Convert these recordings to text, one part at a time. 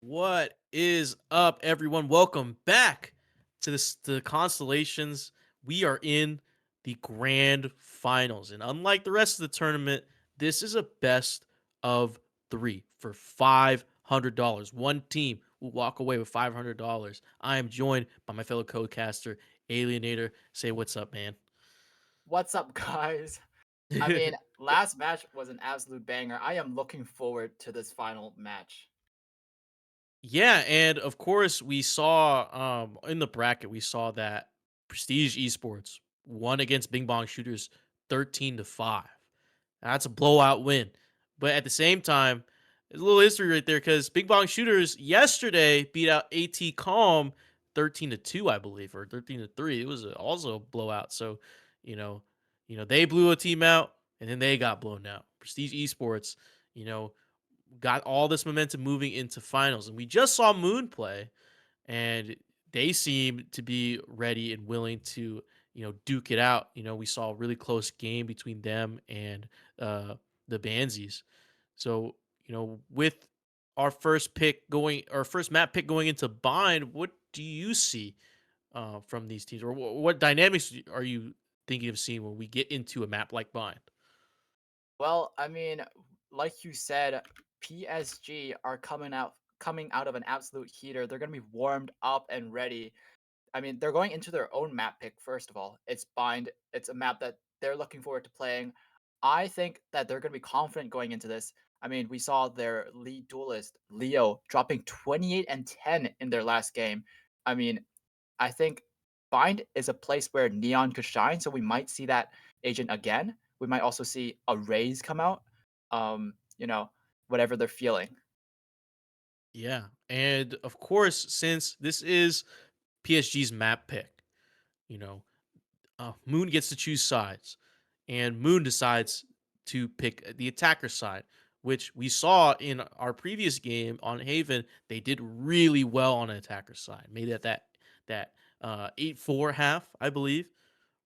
What is up, everyone? Welcome back to the Constellations. We are in the grand finals, and unlike the rest of the tournament, this is a best of three for $500. One team will walk away with $500. I am joined by my fellow co-caster, Alienator. Say what's up, man. What's up, guys? I mean, last match was an absolute banger. I am looking forward to this final match. Yeah, and of course we saw in the bracket we saw that Prestige Esports won against Bing Bong Shooters 13-5. That's a blowout win. But at the same time, there's a little history right there because Big Bong Shooters yesterday beat out AT Calm 13-2, I believe, or 13-3. It was also a blowout. So, you know, they blew a team out and then they got blown out. Prestige Esports, you know, got all this momentum moving into finals. And we just saw Moon play, and they seem to be ready and willing to, duke it out. We saw a really close game between them and the Bansies. So, with our first map pick going into bind, what do you see from these teams, or what dynamics are you thinking of seeing when we get into a map like bind? Well, I mean, like you said, PSG are coming out of an absolute heater. They're going to be warmed up and ready. I mean, they're going into their own map pick first of all. It's Bind. It's a map that they're looking forward to playing. I think that they're going to be confident going into this. I mean, we saw their lead duelist, Leo, dropping 28 and 10 in their last game. I mean, I think Bind is a place where Neon could shine, so we might see that agent again. We might also see a Raze come out. Um, you know, whatever they're feeling. Yeah, and of course, since this is PSG's map pick, you know, Moon gets to choose sides, and Moon decides to pick the attacker side, which we saw in our previous game on Haven. They did really well on an attacker side, made it that 8-4 half, I believe,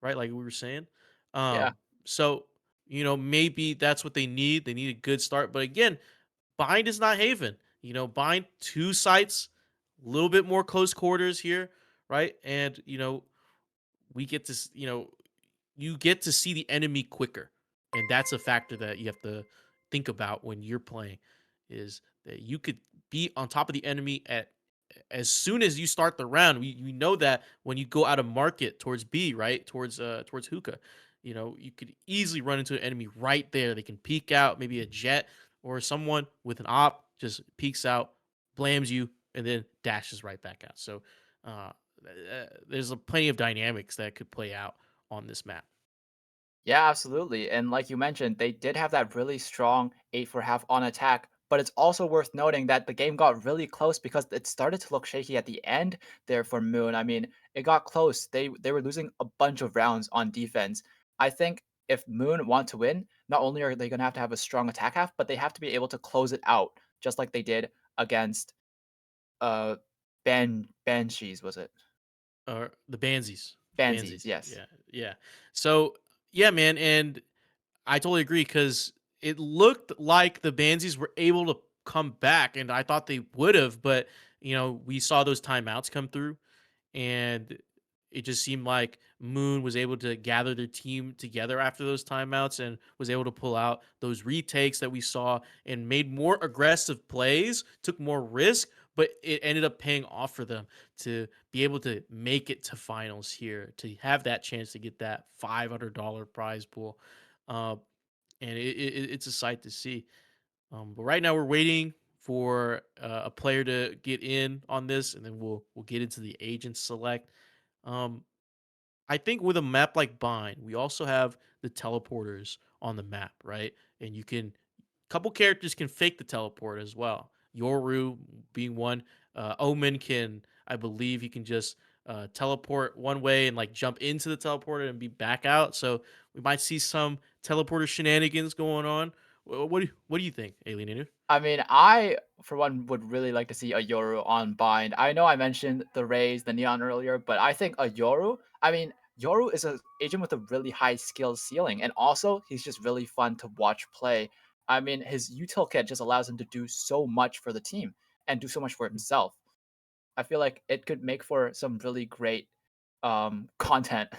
right? Like we were saying. Yeah. So maybe that's what they need. They need a good start, but again, Bind is not Haven. Bind two sites, a little bit more close quarters here, right? And we get to you get to see the enemy quicker, and that's a factor that you have to think about when you're playing, is that you could be on top of the enemy at as soon as you start the round. We know that when you go out of market towards B, right, towards hookah, you could easily run into an enemy right there. They can peek out, maybe a jet or someone with an op just peeks out, blams you, and then dashes right back out. So uh, there's plenty of dynamics that could play out on this map. Yeah, absolutely. And like you mentioned, they did have that really strong 8 for half on attack, but it's also worth noting that the game got really close because it started to look shaky at the end there for Moon. I mean, it got close. They were losing a bunch of rounds on defense. I think if Moon want to win, not only are they going to have a strong attack half, but they have to be able to close it out just like they did against uh Banshees, was it? Or the Bansies. Bansies, Bansies. yes. Yeah. Yeah. So, yeah, man, and I totally agree because it looked like the Bansies were able to come back, and I thought they would have, but we saw those timeouts come through, and it just seemed like Moon was able to gather their team together after those timeouts and was able to pull out those retakes that we saw and made more aggressive plays, took more risk, but it ended up paying off for them to be able to make it to finals here, to have that chance to get that $500 prize pool. Uh, and it's a sight to see. But right now we're waiting for a player to get in on this, and then we'll get into the agent select. Um, I think with a map like Bind, we also have the teleporters on the map, right? And you can couple characters can fake the teleport as well. Yoru being one. Omen can, I believe, he can just teleport one way and like jump into the teleporter and be back out. So we might see some teleporter shenanigans going on. What do you think, Alienator? I mean, I, for one, would really like to see a Yoru on Bind. I know I mentioned the Rays, the Neon earlier, but I think a Yoru, I mean, Yoru is an agent with a really high skill ceiling, and also he's just really fun to watch play. I mean, his util kit just allows him to do so much for the team. and do so much for himself. I feel like it could make for some really great content.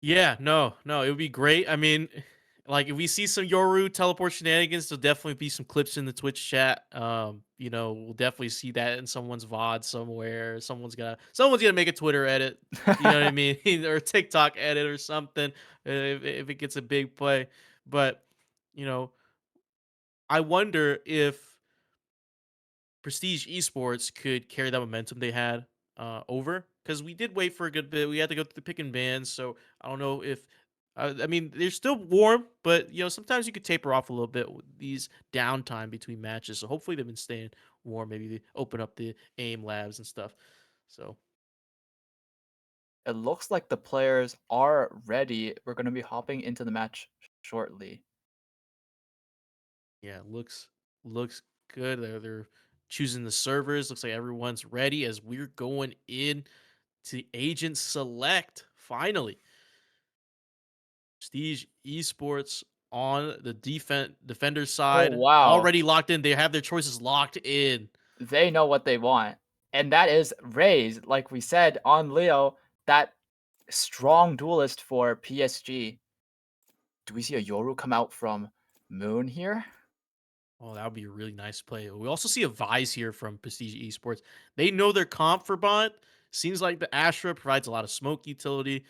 Yeah, no, it would be great. I mean, like if we see some Yoru teleport shenanigans, there'll definitely be some clips in the Twitch chat. We'll definitely see that in someone's VOD somewhere. Someone's gonna make a Twitter edit, you know what I mean, or a TikTok edit or something if it gets a big play. But you know, I wonder if Prestige Esports could carry that momentum they had over because we did wait for a good bit. We had to go through the pick and bans, so I don't know if. I mean, they're still warm, but sometimes you could taper off a little bit with these downtime between matches. So hopefully they've been staying warm. Maybe they open up the aim labs and stuff. So It looks like the players are ready. We're going to be hopping into the match shortly. yeah, looks good. They're choosing the servers. Looks like everyone's ready as we're going in to Agent Select finally. Prestige Esports on the defender Oh, side wow. already locked in. They have their choices locked in. They know what they want. And that is Raze, like we said on Leo, that strong duelist for PSG. Do we see a Yoru come out from Moon here? Oh, that would be a really nice play. We also see a Vise here from Prestige Esports. They know their comp for bot. Seems like the Astra provides a lot of smoke utility.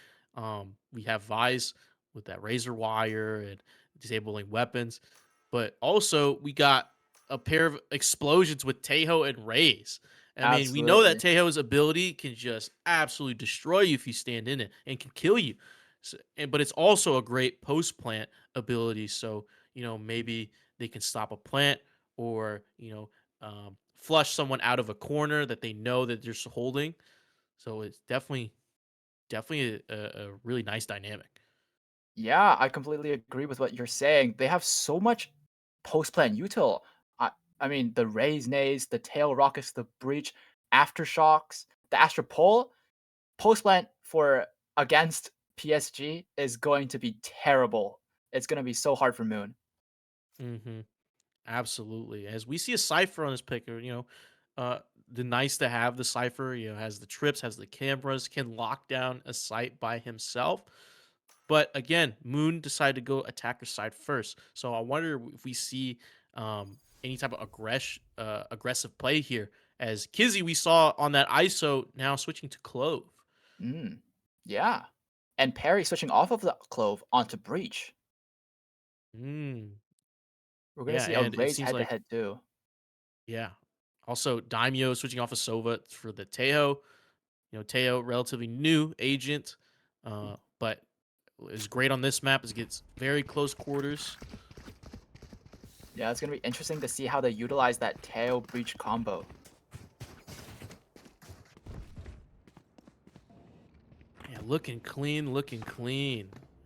We have Vise with that razor wire and disabling weapons, but also we got a pair of explosions with Tejo and Raze. I mean, we know that Absolutely. Tejo's ability can just absolutely destroy you if you stand in it and can kill you. But it's also a great post plant ability. So maybe they can stop a plant or flush someone out of a corner that they know that they're holding. So it's definitely a really nice dynamic. Yeah, I completely agree with what you're saying. They have so much post-plan util. I, I mean, the Raise Nays, the Tail Rockets, the Breach, Aftershocks, the Astra Pole, post-plan for against PSG is going to be terrible. It's going to be so hard for Moon. Hmm. Absolutely. As we see a cipher on this picker, uh, the nice to have the cipher, has the trips, has the cameras, can lock down a site by himself. But again, Moon decided to go attacker side first. So I wonder if we see any type of aggressive play here. As Kizzy, we saw on that ISO now switching to Clove. Mm, yeah. And Perry switching off of the Clove onto Breach. Mm, We're going to yeah, see a and it Raise seems like head-to-head too. yeah. Also, Daimyo switching off of Sova for the Tejo. Teo, relatively new agent, but is great on this map. It gets very close quarters. Yeah, it's going to be interesting to see how they utilize that Tail Breach combo. Yeah, looking clean,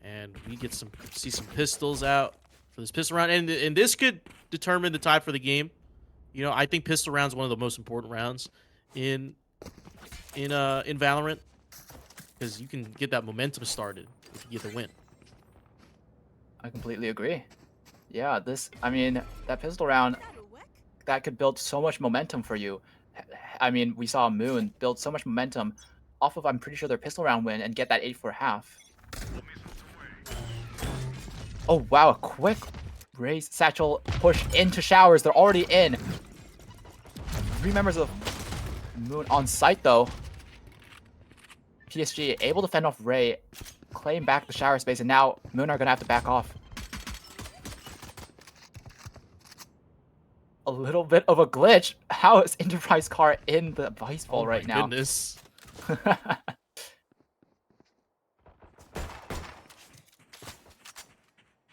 and we get see some pistols out for this pistol round, and this could determine the tie for the game. I think pistol round is one of the most important rounds in in Valorant because you can get that momentum started if you get the win. I completely agree. Yeah, I mean, that pistol round, that could build so much momentum for you. I mean, we saw Moon build so much momentum off of, I'm pretty sure, their pistol round win and get that 8-4 half. Oh, wow, a quick raise satchel push into showers. They're already in. 3 members of Moon on site, though. PSG able to fend off Ray, claim back the shower space, and now Moon are going to have to back off. A little bit of a glitch. How is Enterprise Car in the vice Oh ball my right now? goodness.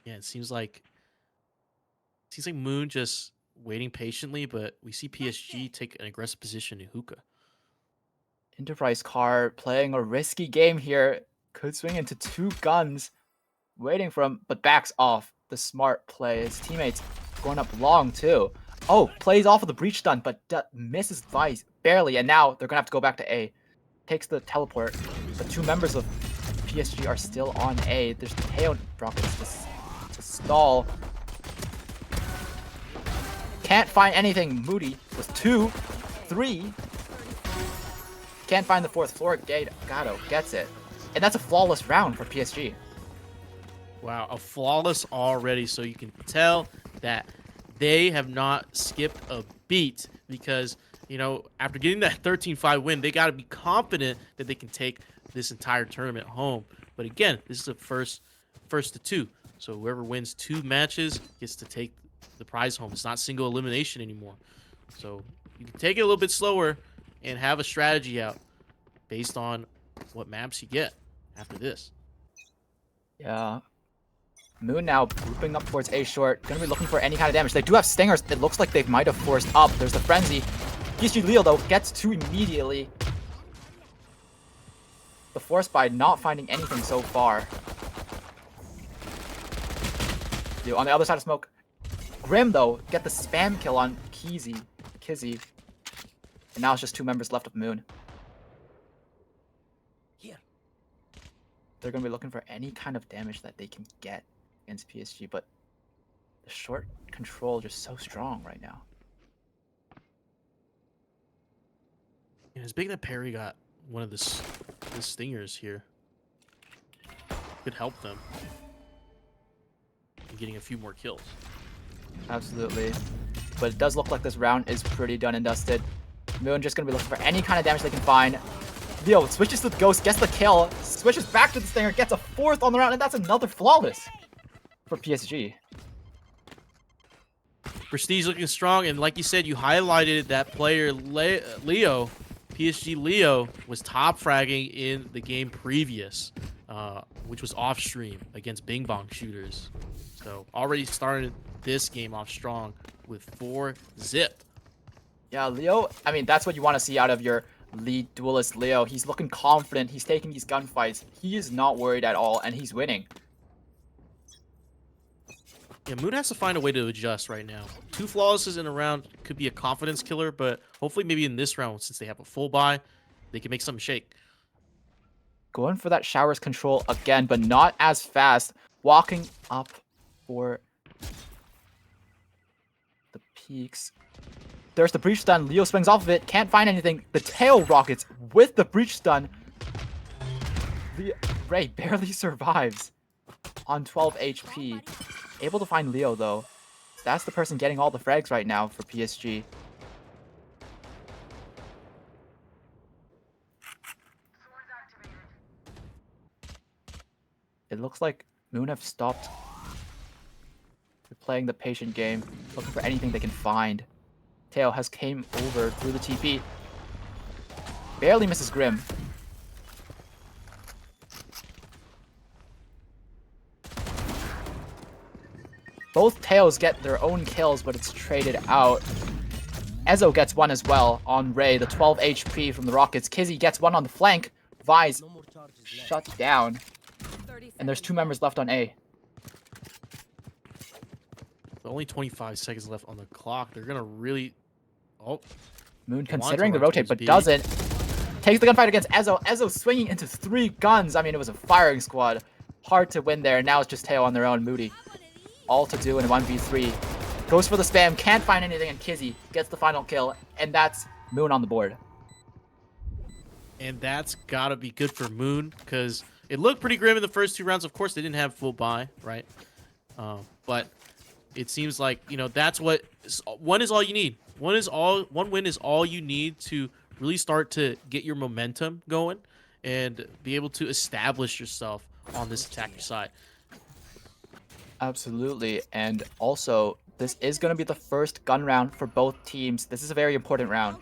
Yeah, it seems like Moon just waiting patiently, but we see PSG take an aggressive position in hookah. Enterprise Car playing a risky game here. Could swing into 2 guns. Waiting for him, but backs off. The smart play. His teammates going up long too. Oh, plays off of the breach stun, but misses Vice barely. And now they're going to have to go back to A. Takes the teleport. The 2 members of PSG are still on A. There's tail rockets to stall. Can't find anything. Moody with 2, 3. Can't find the 4th floor. Gato gets it. And that's a flawless round for PSG. Wow, a flawless already, so you can tell that they have not skipped a beat because, you know, after getting that 13-5 win, they got to be confident that they can take this entire tournament home. But again, this is a first to 2. So whoever wins 2 matches gets to take the prize home. It's not single elimination anymore. So you can take it a little bit slower and have a strategy out based on what maps you get after this. Yeah. Moon now grouping up towards A short. Gonna be looking for any kind of damage. They do have stingers. It looks like they might have forced up. There's the frenzy. PSG Leo, though, gets 2 immediately. The force by not finding anything so far. Leo on the other side of smoke. Grim, though, get the spam kill on Kizzy. And now it's just 2 members left of Moon. Here. They're going to be looking for any kind of damage that they can get against PSG, but the short control just so strong right now. Yeah, it's big that Perry got one of the stingers here. Could help them in getting a few more kills. Absolutely. But it does look like this round is pretty done and dusted. Moon just going to be looking for any kind of damage they can find. Leo switches to the Ghost, gets the kill, switches back to the Stinger, gets a 4th on the round, and that's another flawless for PSG. Prestige looking strong, and like you said, you highlighted that player Leo. PSG Leo was top fragging in the game previous, which was off stream against Bing Bong shooters. So already started this game off strong with 4 zip. Yeah, Leo, I mean, that's what you want to see out of your lead duelist Leo. He's looking confident. He's taking these gunfights. He is not worried at all, and he's winning. Yeah, Moon has to find a way to adjust right now. 2 flawlesses in a round could be a confidence killer, but hopefully maybe in this round, since they have a full buy, they can make something shake. Going for that showers control again, but not as fast. Walking up for the peaks. There's the breach stun. Leo swings off of it. Can't find anything. The tail rockets with the breach stun. Ray barely survives on 12 HP. Able to find Leo, though. That's the person getting all the frags right now for PSG. It looks like Moon have stopped playing the patient game, looking for anything they can find. Teo has came over through the TP. Barely misses Grim. Both Teos get their own kills, but it's traded out. Ezo gets one as well on Ray, the 12 HP from the Rockets. Kizzy gets one on the flank. Vise shut down. And there's 2 members left on A. Only 25 seconds left on the clock. They're going to really... Oh. Moon considering the rotate, but doesn't. Takes the gunfight against Ezo. Ezo swinging into 3 guns. I mean, it was a firing squad. Hard to win there. Now it's just Teo on their own. Moody. All to do in 1v3. Goes for the spam. Can't find anything, and Kizzy gets the final kill. And that's Moon on the board. And that's got to be good for Moon, because it looked pretty grim in the first 2 rounds. Of course, they didn't have full buy, right? But it seems like, you know, that's what... One is all you need. One win is all you need to really start to get your momentum going and be able to establish yourself on this attacker side. Absolutely. And also, this is going to be the first gun round for both teams. This is a very important round.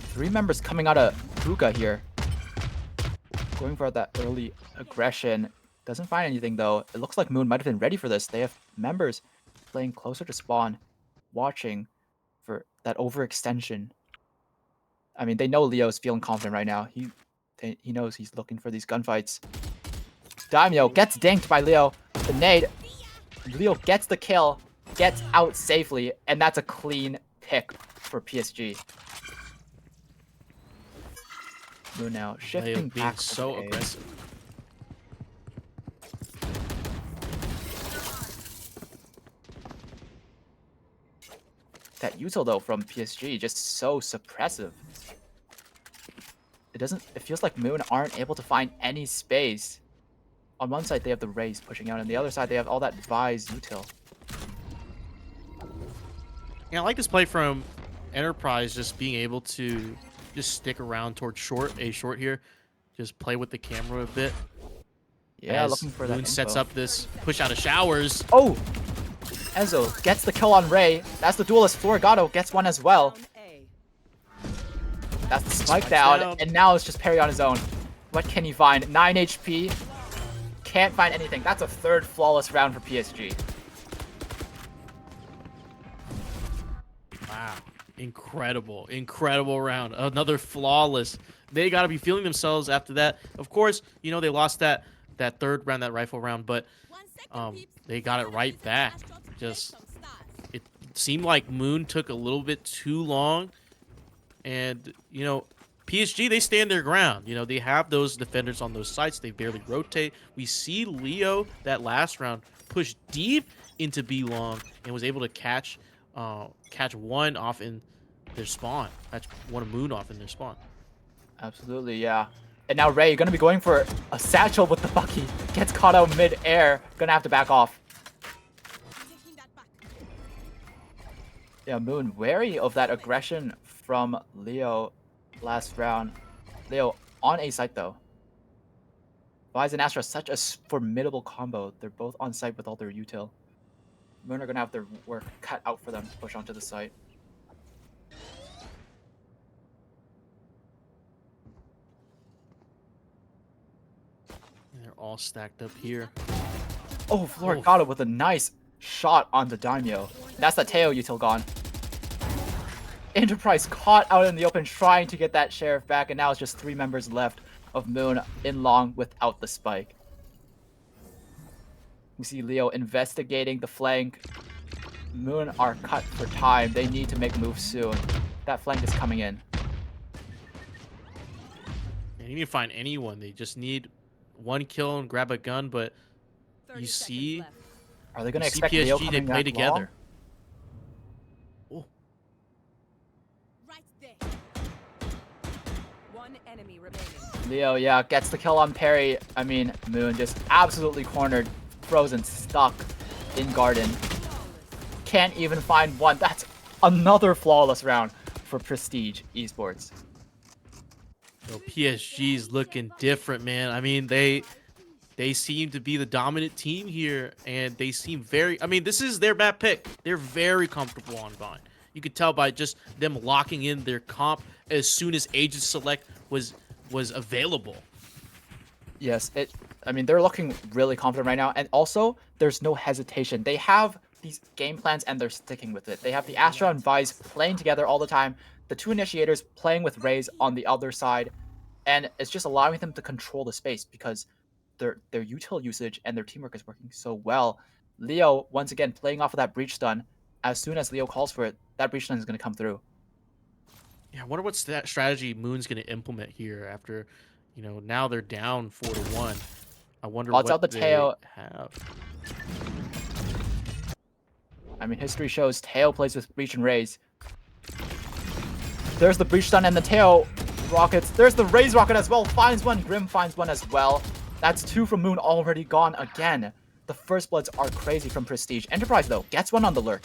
Three members coming out of Puka here. Going for that early aggression. Doesn't find anything, though. It looks like Moon might have been ready for this. They have members playing closer to spawn, watching for that overextension. I mean, they know Leo's feeling confident right now. He knows he's looking for these gunfights. Daimyo gets dinked by Leo. The nade. Leo gets the kill, gets out safely, and that's a clean pick for PSG. Moon now shifting Leo being back so to A. aggressive. That util though from PSG just so suppressive. It feels like Moon aren't able to find any space. On one side they have the Raze pushing out, and the other side they have all that Vise util. Yeah, I like this play from Enterprise, just being able to just stick around towards A short here. Just play with the camera a bit. Yeah, As looking for Moon that sets info. up this push out of showers. Oh! Ezo gets the kill on Ray. That's the duelist. Florigato gets one as well. That's the spike down, and now it's just Perry on his own. What can he find? 9 HP. Can't find anything. That's a third flawless round for PSG. Wow. Incredible. Incredible round. Another flawless. They got to be feeling themselves after that. Of course, you know, they lost that third round, that rifle round, but they got it right back. Just, it seemed like Moon took a little bit too long. And, you know, PSG, they stand their ground. You know, they have those defenders on those sites. They barely rotate. We see Leo, that last round, push deep into B long and was able to catch one off in their spawn. Catch one of Moon off in their spawn. Absolutely, yeah. And now Ray, gonna be going for a satchel with the Bucky. Gets caught out mid-air. Gonna have to back off. Yeah, Moon wary of that aggression from Leo last round. Leo on A site though. Vise and Astra, such a formidable combo. They're both on site with all their util. Moon are gonna have their work cut out for them to push onto the site. They're all stacked up here. Oh, Florigato with a nice shot on the Daimyo. That's the Teo util gone. Enterprise caught out in the open trying to get that Sheriff back, and now it's just 3 members left of Moon in long without the spike. We see Leo investigating the flank. Moon are cut for time. They need to make moves soon. That flank is coming in. They need to find anyone. They just need one kill and grab a gun, but you see, Are they going to expect Leo PSG, coming they play back together. Long? Oh. Right there. One enemy remaining. Leo, yeah, gets the kill on Perry. I mean, Moon just absolutely cornered, frozen, stuck in Garden. Can't even find one. That's another flawless round for Prestige Esports. So PSG's looking different, man. I mean, they seem to be the dominant team here, and they seem very... I mean, this is their map pick. They're very comfortable on Vine. You could tell by just them locking in their comp as soon as Agent Select was available. Yes, I mean, they're looking really confident right now, and also, there's no hesitation. They have these game plans, and they're sticking with it. They have the Astra and Vise playing together all the time, the 2 initiators playing with Raze on the other side, and it's just allowing them to control the space because their util usage and their teamwork is working so well. Leo, once again, playing off of that breach stun. As soon as Leo calls for it, that breach stun is going to come through. Yeah, I wonder what strategy Moon's going to implement here after, you know, now they're down 4-1. I wonder Lots what out the they Teo. have. I mean, history shows Teo plays with breach and Raze. There's the breach stun and the Teo rockets. There's the Raze rocket as well. Finds one. Grim finds one as well. That's 2 from Moon already gone again. The first bloods are crazy from Prestige. Enterprise, though, gets one on the lurk.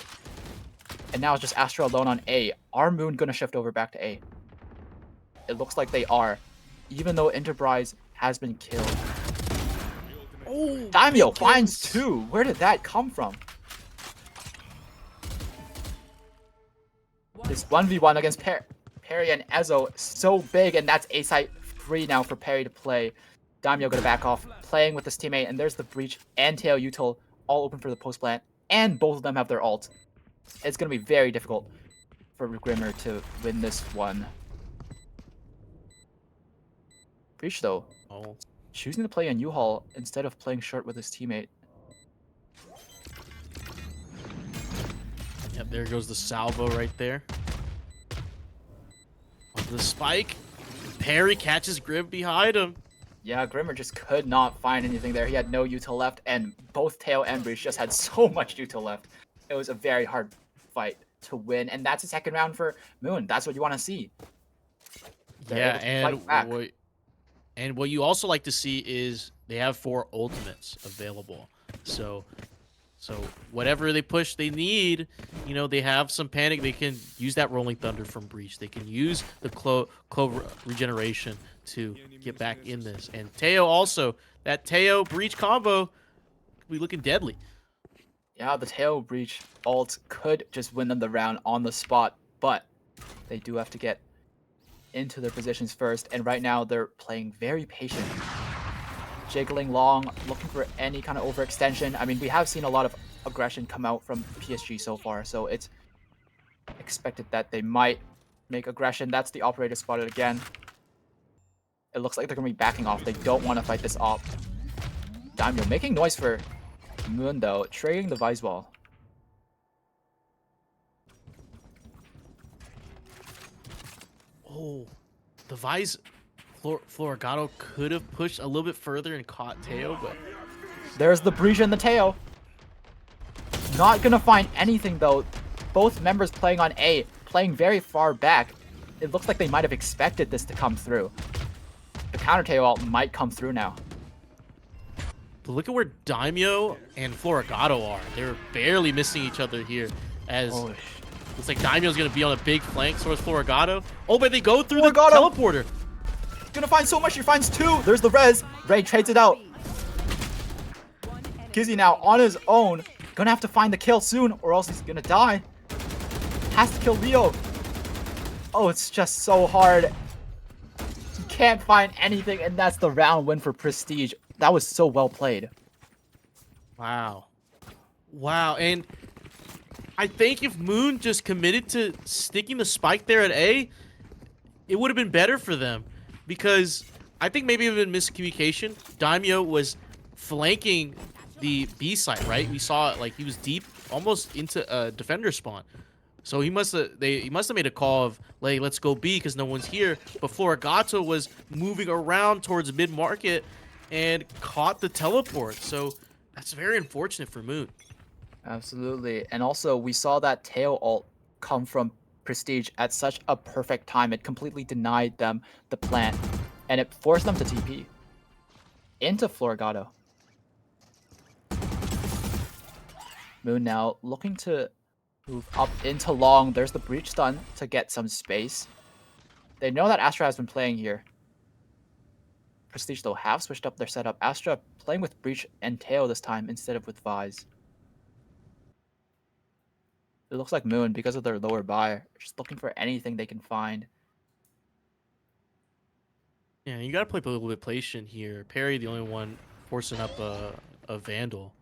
And now it's just Astra alone on A. Are Moon going to shift over back to A? It looks like they are. Even though Enterprise has been killed. Oh, Daimyo finds 2. Where did that come from? This 1v1 against Perry and Ezo so big, and that's A site free now for Perry to play. Daimyo gonna back off, playing with his teammate, and there's the breach and Teo util all open for the post plant, and both of them have their ult. It's gonna be very difficult for Grimmer to win this one. Breach though, choosing to play on U-Haul instead of playing short with his teammate. Yep, there goes the salvo right there. On the spike, Perry catches Grim behind him. Yeah, Grimmer just could not find anything there. He had no util left, and both Teo and Breach just had so much util left. It was a very hard fight. to win, and that's a second round for Moon. That's what you want to see. They're Yeah, able to fight back. what you also like to see is they have 4 ultimates available. So whatever they push they need, they have some panic. They can use that Rolling Thunder from Breach. They can use the Clove regeneration to get back in this. And Teo also, that Teo Breach combo could be looking deadly. Yeah, the tail breach ult could just win them the round on the spot, but they do have to get into their positions first, and right now they're playing very patient. Jiggling long, looking for any kind of overextension. I mean, we have seen a lot of aggression come out from PSG so far, so it's expected that they might make aggression. That's the operator spotted again. It looks like they're going to be backing off. They don't want to fight this op. Daimyo making noise for Moon, though, trading the Vice Wall. Oh, the Vise Florigato could have pushed a little bit further and caught Teo, but There's the breach and the Teo. Not going to find anything, though. Both members playing on A, playing very far back. It looks like they might have expected this to come through. The counter Teo ult might come through now. but look at where Daimyo and Florigato are. They're barely missing each other here, as Oh, looks like Daimyo's going to be on a big flank towards Florigato. Oh, but they go through Florigato! the teleporter. Gonna find so much. He finds 2. There's the res. Ray trades it out. Kizzy now on his own. Gonna have to find the kill soon, or else he's gonna die. Has to kill Leo. Oh, it's just so hard. You can't find anything, and that's the round win for Prestige. That was so well played. Wow. Wow, and I think if Moon just committed to sticking the spike there at A, it would have been better for them. Because I think maybe it would have been miscommunication. Daimyo was flanking the B site, right? We saw it, like he was deep, almost into a defender spawn. So he must have made a call of, like, let's go B because no one's here. But Florigato was moving around towards mid market and caught the teleport. So that's very unfortunate for Moon. Absolutely. And also, we saw that tail ult come from Prestige at such a perfect time. It completely denied them the plant, and it forced them to TP into Florigato. Moon now looking to move up into long. There's the breach stun to get some space. They know that Astra has been playing here. Prestige, though, have switched up their setup. Astra playing with breach and tail this time instead of with Vise. It looks like Moon, because of their lower buy, just looking for anything they can find. Yeah, you gotta play a little bit patient here. Perry, the only one forcing up a Vandal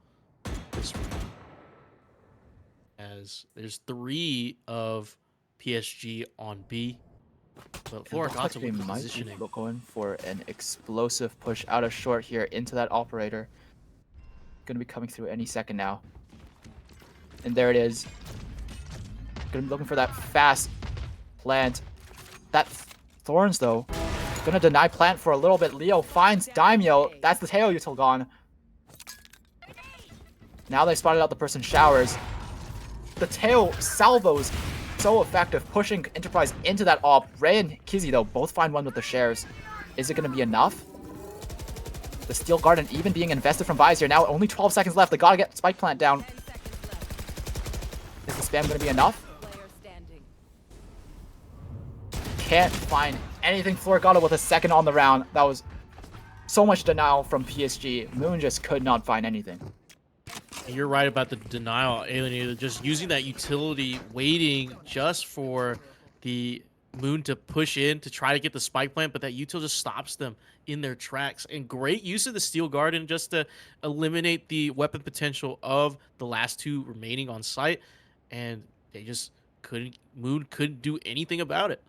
this round. As there's 3 of PSG on B. But Florigato They with the might positioning. be going for an explosive push out of short here into that operator. Gonna be coming through any second now. And there it is. Gonna be looking for that fast plant. That Thorns, though, gonna deny plant for a little bit. Leo finds Daimyo. That's the tail util gone. Now they spotted out the person showers. The tail salvos so effective, pushing Enterprise into that op. Ray and Kizzy, though, both find one with the shares. Is it gonna be enough? The Steel Garden even being invested from Visor. Now only 12 seconds left. They gotta get Spike Plant down. Is the spam gonna be enough? Can't find anything. Florigato with a second on the round. That was so much denial from PSG. Moon just could not find anything. You're right about the denial, Alienator. Just using that utility, waiting just for the Moon to push in to try to get the spike plant, but that util just stops them in their tracks. And great use of the Steel Garden just to eliminate the weapon potential of the last 2 remaining on site. And they just couldn't, Moon couldn't do anything about it.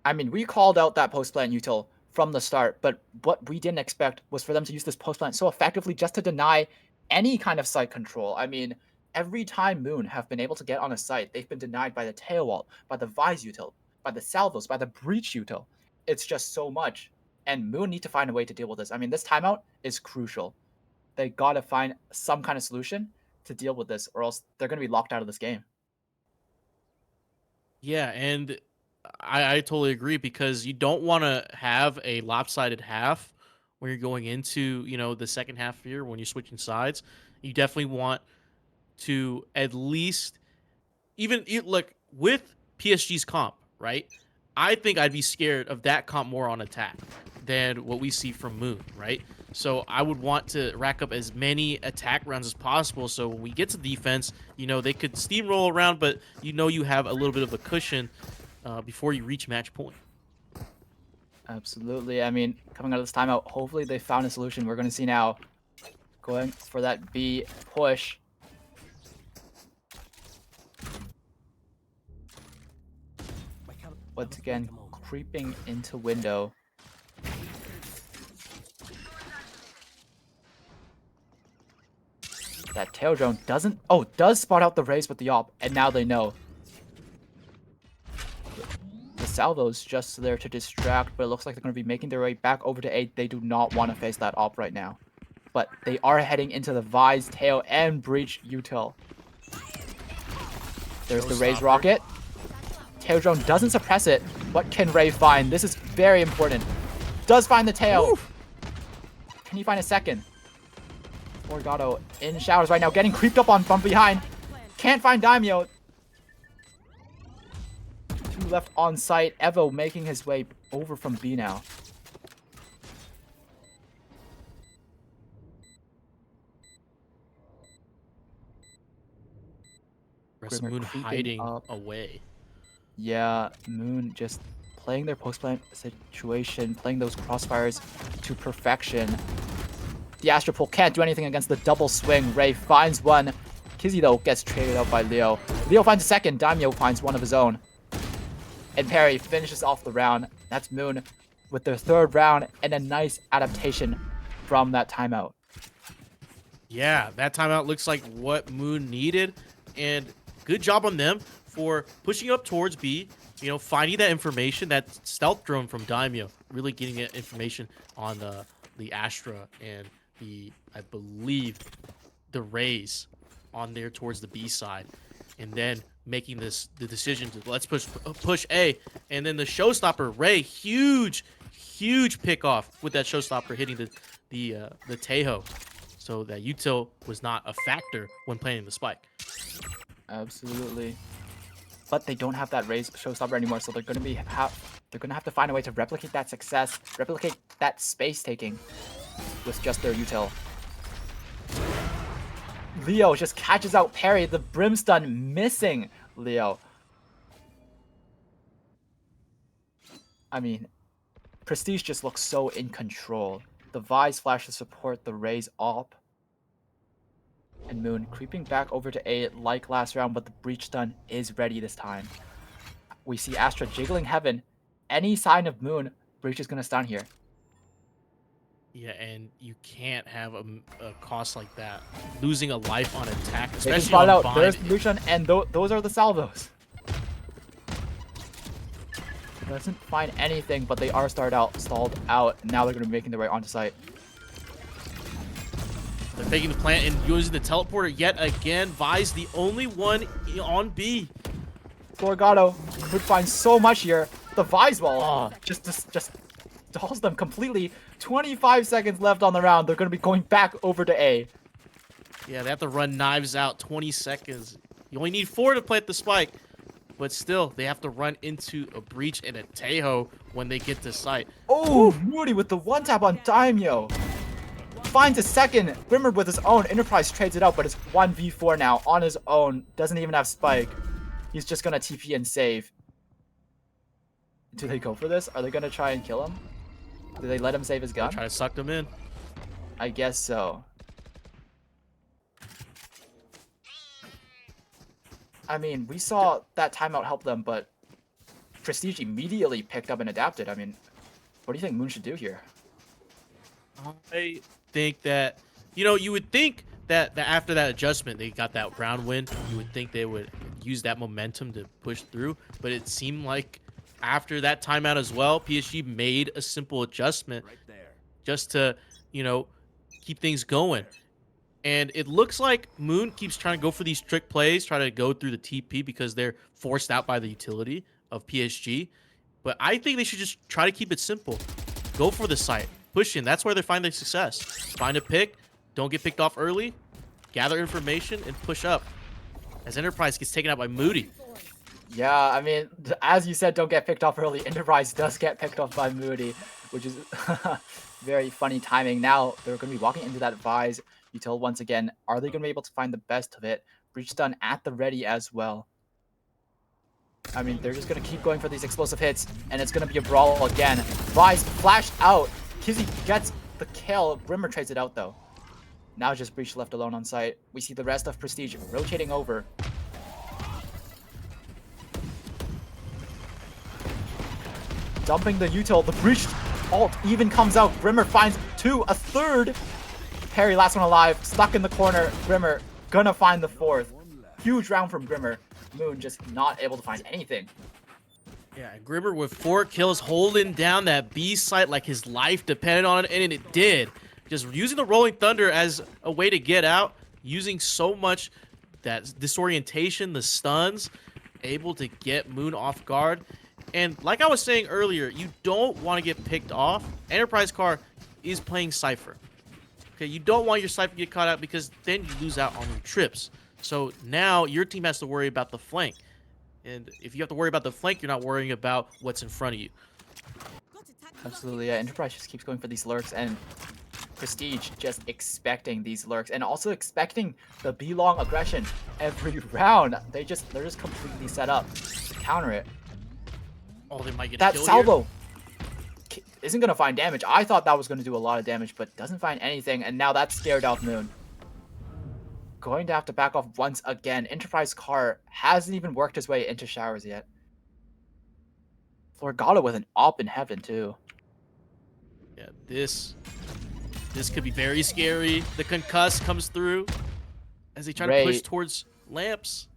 I mean, we called out that post-plant util from the start, but what we didn't expect was for them to use this post-plant so effectively just to deny any kind of site control. I mean, every time Moon have been able to get on a site, they've been denied by the tail wall, by the Vise util, by the salvos, by the breach util. It's just so much. And Moon need to find a way to deal with this. I mean, this timeout is crucial. They gotta find some kind of solution to deal with this, or else they're gonna be locked out of this game. Yeah, and I totally agree because you don't want to have a lopsided half when you're going into, the second half here when you're switching sides. You definitely want to at least look with PSG's comp, right? I think I'd be scared of that comp more on attack than what we see from Moon, right? So I would want to rack up as many attack rounds as possible. So when we get to defense, they could steamroll around, but you have a little bit of a cushion before you reach match point. Absolutely. I mean, coming out of this timeout, hopefully they found a solution. We're going to see now going for that B push. Once again, creeping into window. That tail drone does spot out the raise with the op, and now they know. The salvo's just there to distract, but it looks like they're going to be making their way back over to A. They do not want to face that op right now. But they are heading into the Vise, tail, and breach util. There's the raise rocket. Tail drone doesn't suppress it. What can Ray find? This is very important. Does find the tail. Oof. Can he find a second? Morgado in showers right now, getting creeped up on from behind. Can't find Daimyo. Two left on site. Evo making his way over from B now. Moon hiding away. Yeah, Moon just playing their post-plant situation, playing those crossfires to perfection. The Astropole can't do anything against the double swing. Ray finds one. Kizzy, though, gets traded out by Leo. Leo finds a second. Daimyo finds one of his own. And Perry finishes off the round. That's Moon with their third round and a nice adaptation from that timeout. Yeah, that timeout looks like what Moon needed. And good job on them for pushing up towards B, finding that information, that stealth drone from Daimyo, really getting that information on the Astra and I believe, the Rays on there towards the B side. And then making the decision to let's push A. And then the showstopper, Ray, huge pick off with that showstopper hitting the Tejo. So that util was not a factor when planning the spike. Absolutely. But they don't have that raise showstopper anymore, so they're gonna have to find a way to replicate that success, replicate that space taking with just their util. Leo just catches out Perry, the Brimstone missing Leo. I mean, Prestige just looks so in control. The Vise flash to support the Raze op. And Moon creeping back over to A like last round, but the breach stun is ready this time. We see Astra jiggling heaven. Any sign of Moon, breach is gonna stun here. Yeah, and you can't have a cost like that. Losing a life on attack, They can especially spot on out. bind. There's the breach stun, and those are the salvos. Doesn't find anything, but they are stalled out. Now they're gonna be making their way onto site. They're taking the plant and using the teleporter yet again. Vi's the only one on B. Morgado could find so much here. The Vise wall just stalls them completely. 25 seconds left on the round. They're going to be going back over to A. Yeah, they have to run knives out 20 seconds. You only need 4 to plant the spike. But still, they have to run into a breach and a Tejo when they get to site. Oh, Moody with the one tap on Daimyo. Finds a second. Grimmer with his own. Enterprise trades it out, but it's 1v4 now on his own. Doesn't even have spike. He's just going to TP and save. Do they go for this? Are they going to try and kill him? Do they let him save his gun? Try to suck them in. I guess so. I mean, we saw that timeout help them, but Prestige immediately picked up and adapted. I mean, what do you think Moon should do here? I think that, you would think that after that adjustment, they got that round win. You would think they would use that momentum to push through, but it seemed like after that timeout as well, PSG made a simple adjustment just to, keep things going. And it looks like Moon keeps trying to go for these trick plays, try to go through the TP because they're forced out by the utility of PSG. But I think they should just try to keep it simple. Go for the site. Push in. That's where they find their success. Find a pick. Don't get picked off early. Gather information and push up. As Enterprise gets taken out by Moody. Yeah, I mean, as you said, don't get picked off early. Enterprise does get picked off by Moody, which is very funny timing. Now they're going to be walking into that Vise util once again. Are they going to be able to find the best of it? Breach stun at the ready as well. I mean, they're just going to keep going for these explosive hits, and it's going to be a brawl again. Vise flashed out. Kizzy gets the kill. Grimmer trades it out, though. Now just Breach left alone on site. We see the rest of Prestige rotating over. Dumping the util. The Breach ult even comes out. Grimmer finds two, a third. Perry, last one alive, stuck in the corner. Grimmer gonna find the fourth. Huge round from Grimmer. Moon just not able to find anything. Yeah, Grimmer with 4 kills holding down that B site like his life depended on it, and it did. Just using the Rolling Thunder as a way to get out, using so much that disorientation, the stuns, able to get Moon off guard. And like I was saying earlier, you don't want to get picked off. Enterprise Car is playing Cypher. Okay, you don't want your Cypher to get caught out because then you lose out on your trips. So now your team has to worry about the flank. And if you have to worry about the flank, you're not worrying about what's in front of you. Absolutely, yeah. Enterprise just keeps going for these lurks, and Prestige just expecting these lurks and also expecting the B-long aggression every round. They're just completely set up to counter it. Oh, they might get a That kill salvo isn't going to find damage. I thought that was going to do a lot of damage, but doesn't find anything, and now that's scared off Moon. Going to have to back off once again. Enterprise Car hasn't even worked his way into showers yet. Florgata with an op in heaven, too. Yeah, this could be very scary. The concuss comes through as they try to push towards lamps.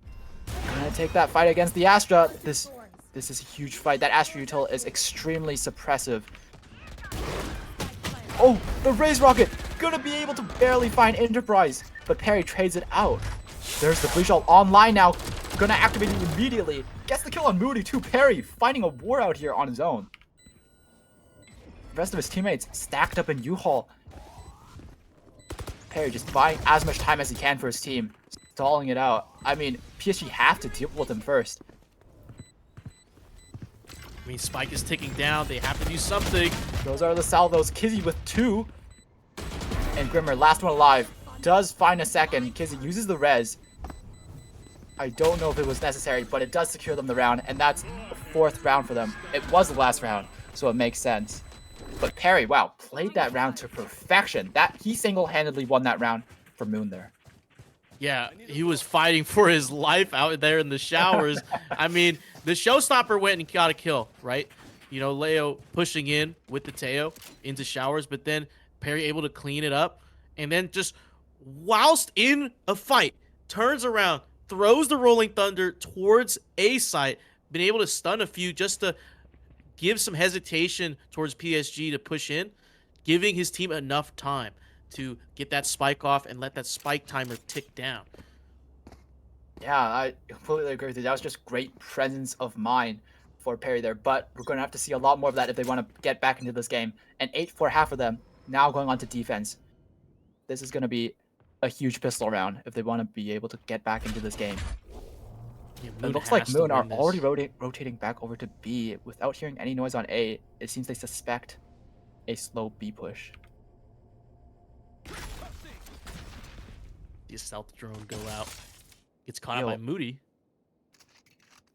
Gonna take that fight against the Astra. This is a huge fight. That Astra util is extremely suppressive. Oh, the Raise Rocket! Gonna be able to barely find Enterprise, but Perry trades it out. There's the Breach ult online now. Gonna activate it immediately. Gets the kill on Moody too. Perry finding a war out here on his own. The rest of his teammates stacked up in U-Haul. Perry just buying as much time as he can for his team. Stalling it out. I mean, PSG have to deal with him first. I mean, Spike is ticking down. They have to do something. Those are the salvos. Kizzy with 2. And Grimmer, last one alive, does find a second. Kizzy uses the res. I don't know if it was necessary, but it does secure them the round, and that's the 4th round for them. It was the last round, so it makes sense. But Perry, wow, played that round to perfection. He single-handedly won that round for Moon there. Yeah, he was fighting for his life out there in the showers. I mean, the showstopper went and got a kill, right? You know, Leo pushing in with the Teo into showers, but then Perry able to clean it up. And then just whilst in a fight, turns around, throws the Rolling Thunder towards A site, been able to stun a few just to give some hesitation towards PSG to push in, giving his team enough time to get that spike off and let that spike timer tick down. Yeah, I completely agree with you. That was just great presence of mind for Perry there, but we're going to have to see a lot more of that if they want to get back into this game. And 8 for half of them, now going on to defense. This is going to be a huge pistol round if they want to be able to get back into this game. Yeah, It looks like Moon are already rotating back over to B without hearing any noise on A. It seems they suspect a slow B push. The stealth drone go out. Gets caught out by Moody.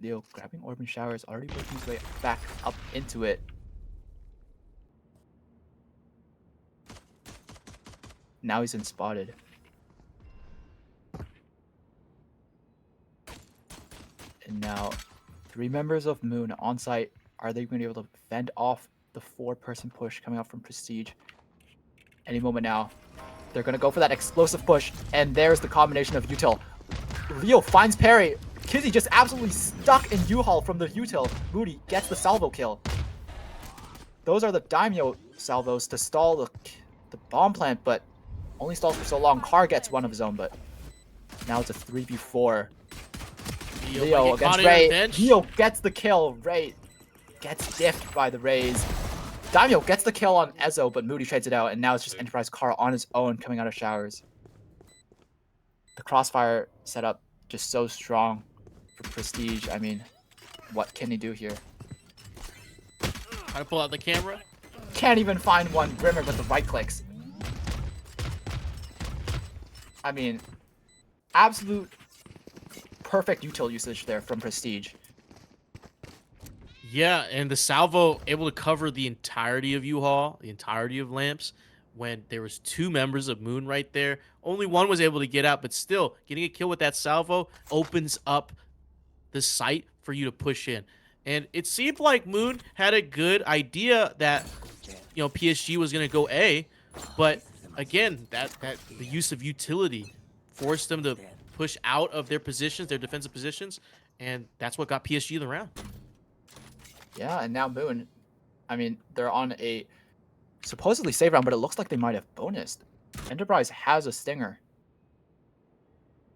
Leo grabbing Orb and Showers, already working his way back up into it. Now he's in spotted. And now 3 members of Moon on site. Are they going to be able to fend off the 4-person push coming out from Prestige? Any moment now. They're going to go for that explosive push. And there's the combination of util. Leo finds Perry. Kizzy just absolutely stuck in U-Haul from the util. Moody gets the salvo kill. Those are the Daimyo salvos to stall the bomb plant, but Only stalls for so long. Carr gets one of his own, but now it's a 3v4. Leo against Ray. Leo gets the kill. Ray gets diffed by the Rays. Daimyo gets the kill on Ezo, but Moody trades it out, and now it's just Enterprise Carr on his own coming out of showers. The crossfire setup just so strong for Prestige. I mean, what can he do here? Try to pull out the camera. Can't even find one. Grimmer with the right clicks. I mean, absolute perfect util usage there from Prestige. Yeah, and the salvo able to cover the entirety of U-Haul, the entirety of Lamps, when there was 2 members of Moon right there. Only one was able to get out, but still, getting a kill with that salvo opens up the site for you to push in. And it seemed like Moon had a good idea that, you know, PSG was going to go A, but again, that the use of utility forced them to push out of their positions, their defensive positions, and that's what got PSG the round. Yeah, and now Moon, I mean, they're on a supposedly save round, but it looks like they might have bonused. Enterprise has a stinger.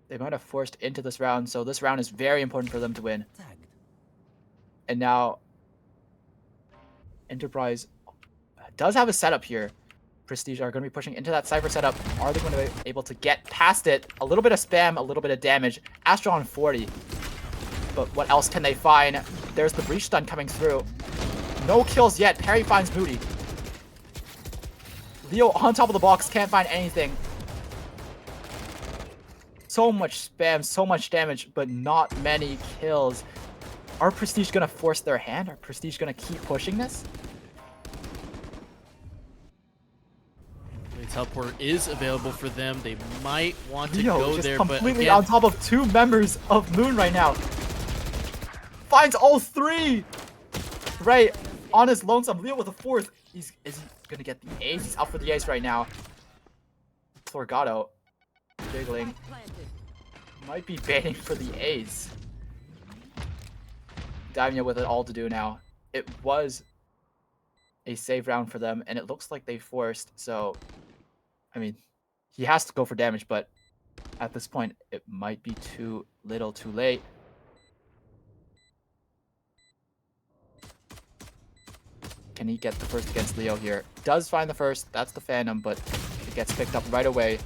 They might have forced into this round, so this round is very important for them to win. And now Enterprise does have a setup here. Prestige are going to be pushing into that Cypher setup. Are they going to be able to get past it? A little bit of spam, a little bit of damage. Astro on 40. But what else can they find? There's the breach stun coming through. No kills yet. Perry finds Moody. Leo on top of the box, can't find anything. So much spam, so much damage, but not many kills. Are Prestige gonna force their hand? Are Prestige gonna keep pushing this? The teleport is available for them. They might want to Leo go just there, but completely again, on top of 2 members of Moon right now. Finds all 3. Ray on his lonesome. Leo with a 4th. Is he gonna get the ace? He's up for the ace right now. Florgato jiggling. Might be baiting for the ace. Daimyo with it all to do now. It was a save round for them, and it looks like they forced, so I mean, he has to go for damage, but at this point, it might be too little too late. Can he get the first against Leo here? Does find the first. That's the Phantom, but it gets picked up right away.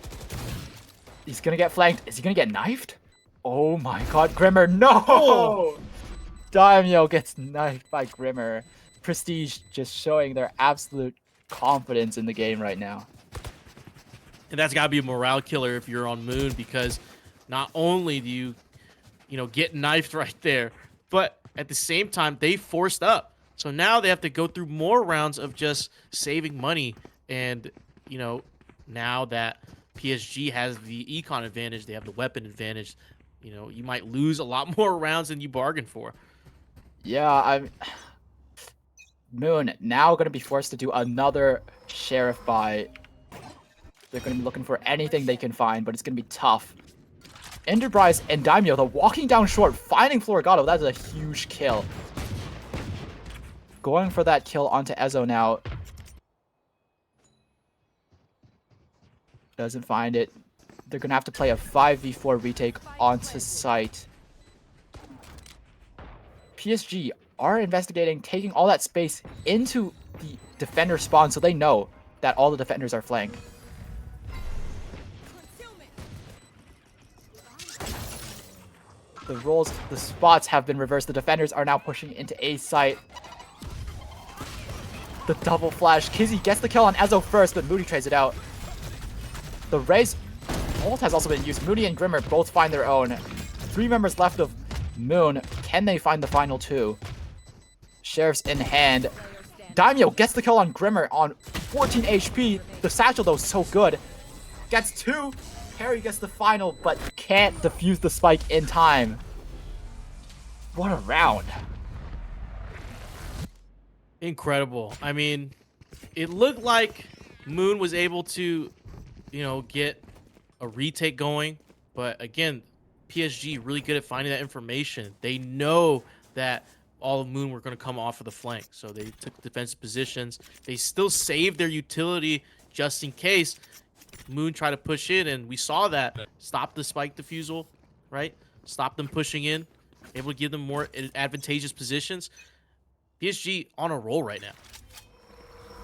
He's gonna get flanked. Is he gonna get knifed? Oh my god, Grimmer, no! Oh. Daimyo gets knifed by Grimmer. Prestige just showing their absolute confidence in the game right now. and that's got to be a morale killer if you're on Moon, because not only do you get knifed right there, but at the same time, they forced up. So now they have to go through more rounds of just saving money. And, now that PSG has the econ advantage, they have the weapon advantage, you might lose a lot more rounds than you bargained for. Yeah, Moon now going to be forced to do another Sheriff buy. They're going to be looking for anything they can find, but it's going to be tough. Enterprise and Daimyo, they're walking down short, finding Florigato. That's a huge kill. Going for that kill onto Ezo now. Doesn't find it. They're going to have to play a 5v4 retake onto site. PSG are investigating, taking all that space into the defender spawn so they know that all the defenders are flanked. The roles, the spots have been reversed. The defenders are now pushing into A site. The double flash. Kizzy gets the kill on Ezo first, but Moody trades it out. The Raze ult has also been used. Moody and Grimmer both find their own. 3 members left of Moon. Can they find the final 2? Sheriff's in hand. Daimyo gets the kill on Grimmer on 14 HP. The satchel, though, is so good. Gets 2. Harry gets the final, but can't defuse the spike in time. What a round. Incredible. I mean, it looked like Moon was able to, get a retake going. But again, PSG really good at finding that information. They know that all of Moon were going to come off of the flank. So they took defensive positions. They still saved their utility just in case. Moon try to push in, and we saw that stop the spike defusal, right? Stop them pushing in, able to give them more advantageous positions. PSG on a roll right now.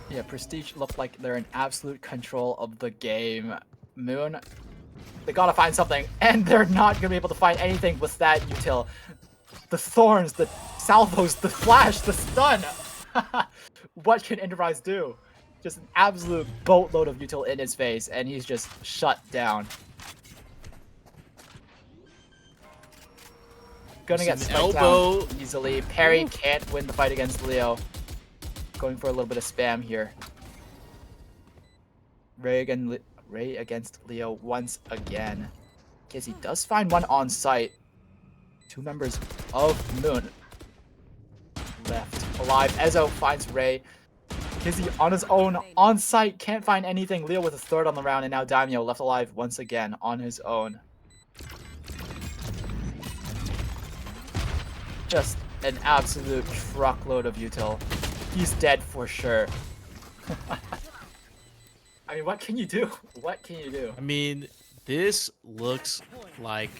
Yeah, Prestige look like they're in absolute control of the game. Moon, they gotta find something, and they're not gonna be able to find anything with that util. The thorns, the salvos, the flash, the stun. What can Enterprise do? Just an absolute boatload of util in his face, and he's just shut down. Gonna get Some spiked down elbow. easily. Perry Ooh. can't win the fight against Leo. Going for a little bit of spam here. Ray against Leo once again. Kizzy does find one on site. Two members of Moon left alive. Ezo finds Ray. Kizzy on his own on site, can't find anything. Leo with a third on the round, and now Daimyo left alive once again on his own. Just an absolute truckload of util. He's dead for sure. I mean, what can you do? What can you do? I mean, this looks like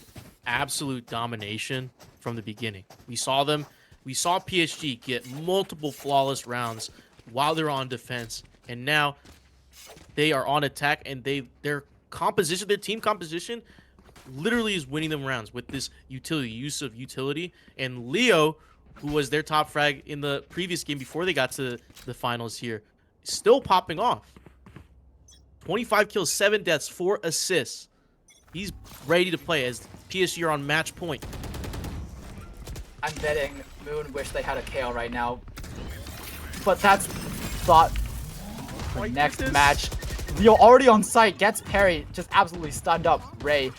absolute domination from the beginning. We saw them. We saw PSG get multiple flawless rounds while they're on defense, and now they are on attack, and their composition, their team composition, literally is winning them rounds with this use of utility. And Leo, who was their top frag in the previous game before they got to the finals here, still popping off. 25 kills, 7 deaths, 4 assists. He's ready to play as PSG are on match point. I'm betting Moon wish they had a KO right now. But that's thought for next match. Leo already on site, gets Perry, just absolutely stunned up Ray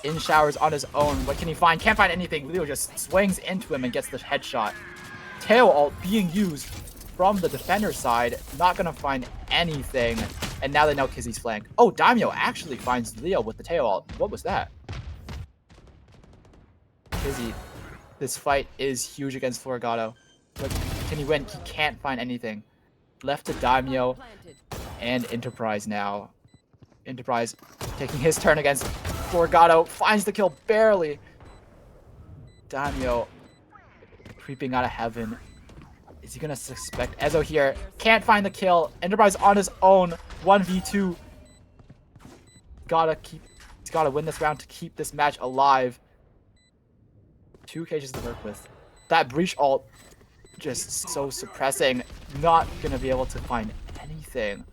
in showers on his own. What can he find? Can't find anything. Leo just swings into him and gets the headshot. Tail ult being used from the defender side, not gonna find anything. And now they know Kizzy's flank. Oh, Daimyo actually finds Leo with the tail ult. What was that? Kizzy, this fight is huge against Florgato. But can he win? He can't find anything. Left to Daimyo and Enterprise now. Enterprise taking his turn against Florgato. Finds the kill barely. Daimyo creeping out of heaven. Is he gonna suspect Ezo here? Can't find the kill. Enterprise on his own. 1v2. He's gotta win this round to keep this match alive. 2 cages to work with. That breach ult just so suppressing. Not gonna be able to find anything.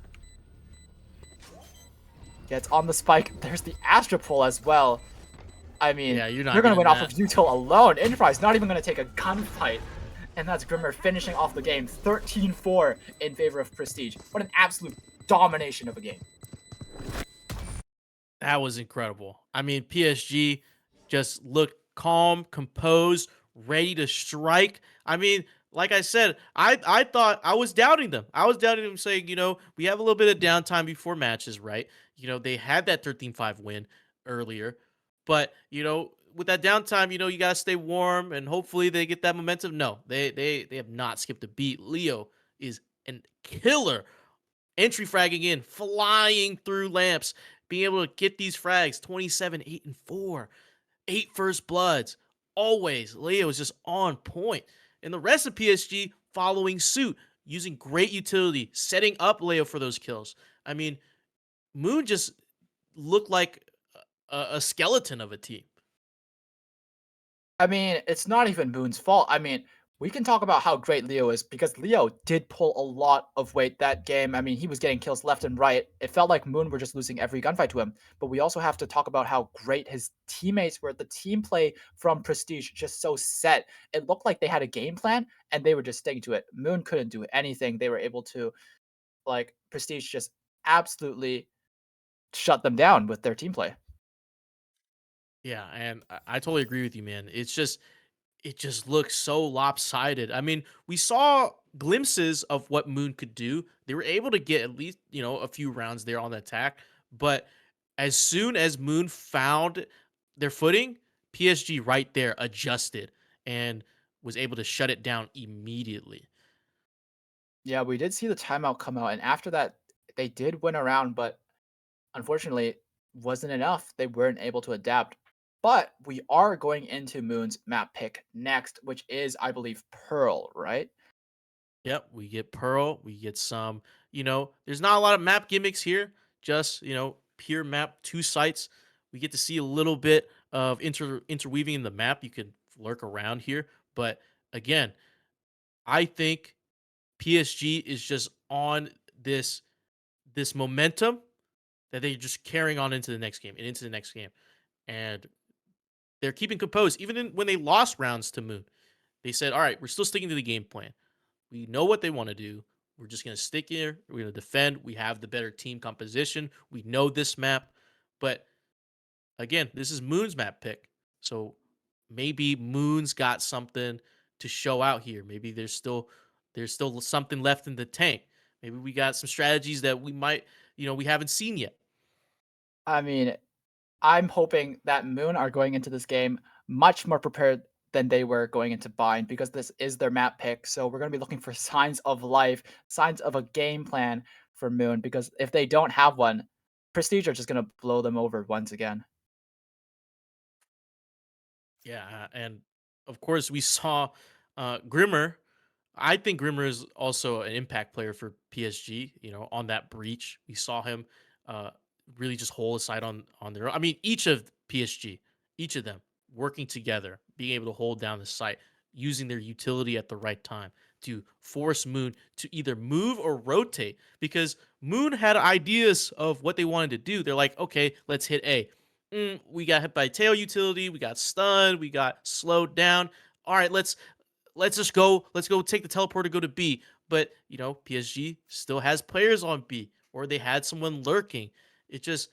Gets on the spike. There's the Astra pull as well. I mean, Yeah, you're not gonna win getting off that. of util alone. Enterprise not even gonna take a gunfight. And that's Grimmer finishing off the game 13-4 in favor of Prestige. What an absolute domination of a game. That was incredible. I mean, PSG just looked calm, composed, ready to strike. I mean, like I said, I thought I was doubting them. I was doubting them saying, we have a little bit of downtime before matches, right? They had that 13-5 win earlier. But, with that downtime, you got to stay warm and hopefully they get that momentum. No, they have not skipped a beat. Leo is a killer entry fragging in, flying through lamps, being able to get these frags 27, 8, and 4, 8 first bloods. Always, Leo is just on point. And the rest of PSG following suit, using great utility, setting up Leo for those kills. I mean, Moon just looked like a skeleton of a team. I mean, it's not even Moon's fault. I mean, we can talk about how great Leo is because Leo did pull a lot of weight that game. I mean, he was getting kills left and right. It felt like Moon were just losing every gunfight to him. But we also have to talk about how great his teammates were. The team play from Prestige just so set. It looked like they had a game plan and they were just sticking to it. Moon couldn't do anything. They were able to, Prestige just absolutely shut them down with their team play. Yeah, and I totally agree with you, man. It just looks so lopsided. I mean, we saw glimpses of what Moon could do. They were able to get at least, a few rounds there on the attack. But as soon as Moon found their footing, PSG right there adjusted and was able to shut it down immediately. Yeah, we did see the timeout come out, and after that, they did win a round, but unfortunately, wasn't enough. They weren't able to adapt. But we are going into Moon's map pick next, which is, I believe, Pearl, right? Yep, we get Pearl, we get some, there's not a lot of map gimmicks here, just, pure map, two sites. We get to see a little bit of interweaving in the map. You can lurk around here, but again, I think PSG is just on this momentum that they're just carrying on into the next game and into the next game. And they're keeping composed even when they lost rounds to Moon. They said, "All right, we're still sticking to the game plan. We know what they want to do. We're just going to stick here. We're going to defend. We have the better team composition. We know this map." But again, this is Moon's map pick. So maybe Moon's got something to show out here. Maybe there's still something left in the tank. Maybe we got some strategies that we haven't seen yet. I mean, I'm hoping that Moon are going into this game much more prepared than they were going into Bind because this is their map pick. So we're going to be looking for signs of life, signs of a game plan for Moon because if they don't have one, Prestige are just going to blow them over once again. Yeah, and of course we saw Grimmer. I think Grimmer is also an impact player for PSG. On that breach, we saw him uh, really just hold aside on their own. I mean, each of PSG, each of them working together, being able to hold down the site, using their utility at the right time to force Moon to either move or rotate. Because Moon had ideas of what they wanted to do. They're like, okay, let's hit A. We got hit by tail utility. We got stunned. We got slowed down. All right, let's just go. Let's go take the teleport to go to B. But PSG still has players on B, or they had someone lurking. It just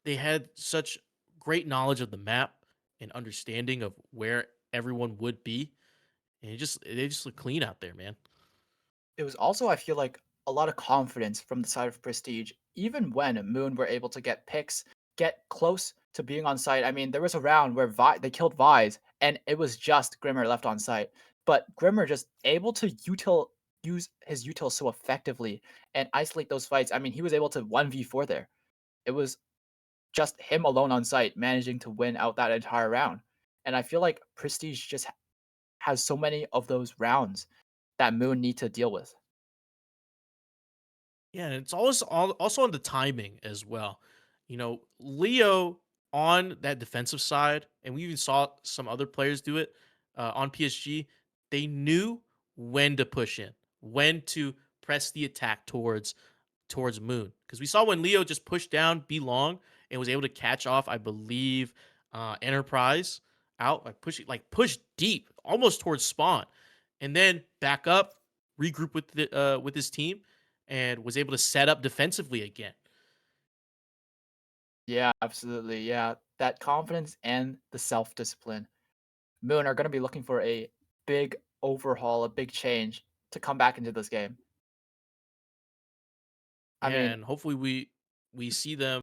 they had such great knowledge of the map and understanding of where everyone would be, and they just look clean out there, man. It was also, I feel like, a lot of confidence from the side of Prestige, even when Moon were able to get picks, get close to being on site. I mean, there was a round where they killed Vise, and it was just Grimmer left on site. But Grimmer just able to use his util so effectively and isolate those fights. I mean, he was able to 1v4 there. It was just him alone on site managing to win out that entire round. And I feel like Prestige just has so many of those rounds that Moon need to deal with. Yeah, and it's also on the timing as well. Leo on that defensive side, and we even saw some other players do it on PSG. They knew when to push in, when to press the attack towards Moon, because we saw when Leo just pushed down B long and was able to catch off, I believe, Enterprise out, push deep, almost towards spawn, and then back up, regroup with his team, and was able to set up defensively again. Yeah, absolutely. Yeah, that confidence and the self-discipline. Moon are going to be looking for a big overhaul, a big change to come back into this game. I Yeah, mean, and hopefully we see them